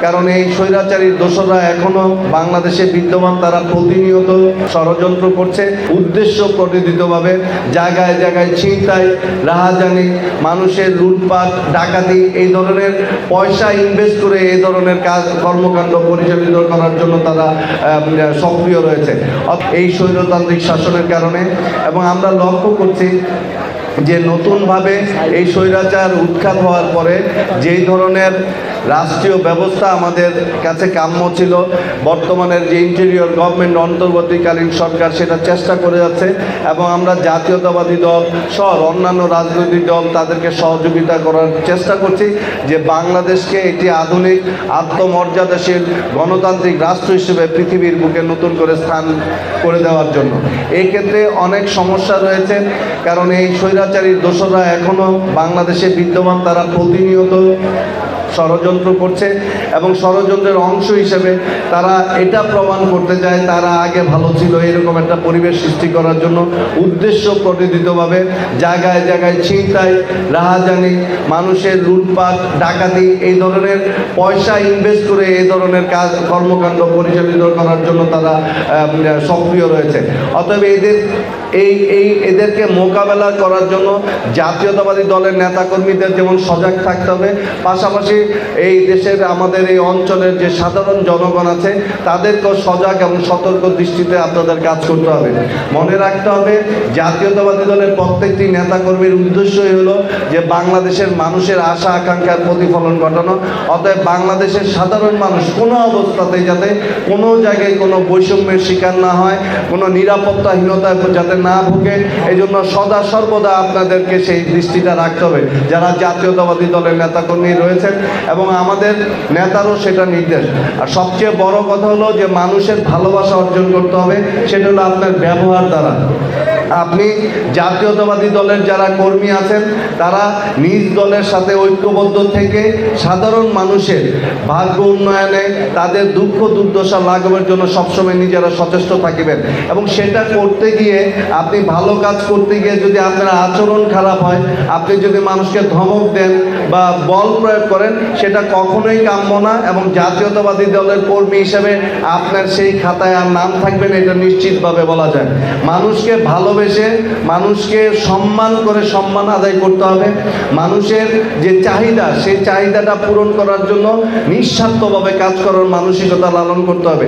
কারণ এই স্বৈরাচারী দোসররা এখনো বাংলাদেশে বিদ্যমান। তারা প্রতিনিয়ত ষড়যন্ত্র করছে, উদ্দেশ্য প্রণোদিতভাবে জায়গায় জায়গায় ছিনতাই, রাহাজানি, মানুষের লুটপাট, ডাকাতি, এই ধরনের পয়সা ইনভেস্ট করে এই ধরনের কর্মকাণ্ড পরিচালিত করার জন্য তারা সক্রিয় রয়েছে এই স্বৈরতান্ত্রিক শাসনের কারণে। এবং আমরা লক্ষ্য করছি যে নতুনভাবে এই স্বৈরাচার উৎখাত হওয়ার পরে যেই ধরনের রাষ্ট্রীয় ব্যবস্থা আমাদের কাছে কাম্য ছিল, বর্তমানের যে ইন্টেরিয়র গভর্নমেন্ট অন্তর্বর্তীকালীন সরকার সেটা চেষ্টা করে যাচ্ছে। এবং আমরা জাতীয়তাবাদী দল সহ অন্যান্য রাজনৈতিক দল তাদেরকে সহযোগিতা করার চেষ্টা করছি যে বাংলাদেশকে একটি আধুনিক আত্মমর্যাদাশীল গণতান্ত্রিক রাষ্ট্র হিসেবে পৃথিবীর বুকে নতুন করে স্থান করে দেওয়ার জন্য। এই ক্ষেত্রে অনেক সমস্যা রয়েছে, কারণ এই স্বৈরাচারী দোসররা এখনও বাংলাদেশে বিদ্যমান। তারা প্রতিনিয়ত ষড়যন্ত্র করছে এবং ষড়যন্ত্রের অংশ হিসেবে তারা এটা প্রমাণ করতে চায় তারা আগে ভালো ছিল, এরকম একটা পরিবেশ সৃষ্টি করার জন্য উদ্দেশ্য প্রণোদিতভাবে জায়গায় জায়গায় ছিনতাই, রাহাজানি, মানুষের লুটপাট, ডাকাতি, এই ধরনের পয়সা ইনভেস্ট করে এই ধরনের কর্মকাণ্ড পরিচালিত করার জন্য তারা সক্রিয় রয়েছে। অতএব এদেরকে মোকাবেলা করার জন্য জাতীয়তাবাদী দলের নেতাকর্মীদের যেমন সজাগ থাকতে হবে, পাশাপাশি এই দেশের আমাদের এই অঞ্চলের যে সাধারণ জনগণ আছে তাদেরকেও সজাগ এবং সতর্ক দৃষ্টিতে আপনাদের কাজ করতে হবে। মনে রাখতে হবে জাতীয়তাবাদী দলের প্রত্যেকটি নেতাকর্মীর উদ্দেশ্যই হলো যে বাংলাদেশের মানুষের আশা আকাঙ্ক্ষার প্রতিফলন ঘটানো। অতএব বাংলাদেশের সাধারণ মানুষ কোনো অবস্থাতেই যাতে কোনো জায়গায় কোনো বৈষম্যের শিকার না হয়, কোনো নিরাপত্তাহীনতায় যাতে না ভোগে, এই জন্য সদা সর্বদা আপনাদেরকে সেই দৃষ্টিটা রাখতে হবে যারা জাতীয়তাবাদী দলের নেতাকর্মী রয়েছেন, এবং আমাদের নেতারও সেটা নির্দেশ। আর সবচেয়ে বড় কথা হলো যে মানুষের ভালোবাসা অর্জন করতে হবে, সেটা হলো আপনার ব্যবহার দ্বারা। আপনি জাতীয়তাবাদী দলের যারা কর্মী আছেন তারা নিজ দলের সাথে ঐক্যবদ্ধ থেকে সাধারণ মানুষের ভাগ্য উন্নয়নে, তাদের দুঃখ দুর্দশা লাঘবের জন্য সবসময় নিজেরা সচেষ্ট থাকিবেন। এবং সেটা করতে গিয়ে আপনি ভালো কাজ করতে গিয়ে যদি আপনার আচরণ খারাপ হয়, আপনি যদি মানুষকে ধমক দেন বা বল প্রয়োগ করেন, সেটা কখনোই কাম্য না। এবং জাতীয়তাবাদী দলের কর্মী হিসেবে আপনার সেই খাতায় আর নাম থাকবে না, এটা নিশ্চিতভাবে বলা যায়। মানুষকে ভালোবেসে, মানুষকে সম্মান করে সম্মান আদায় করতে হবে। মানুষের যে চাহিদা সেই চাহিদাটা পূরণ করার জন্য নিঃস্বার্থভাবে কাজ করার মানসিকতা লালন করতে হবে।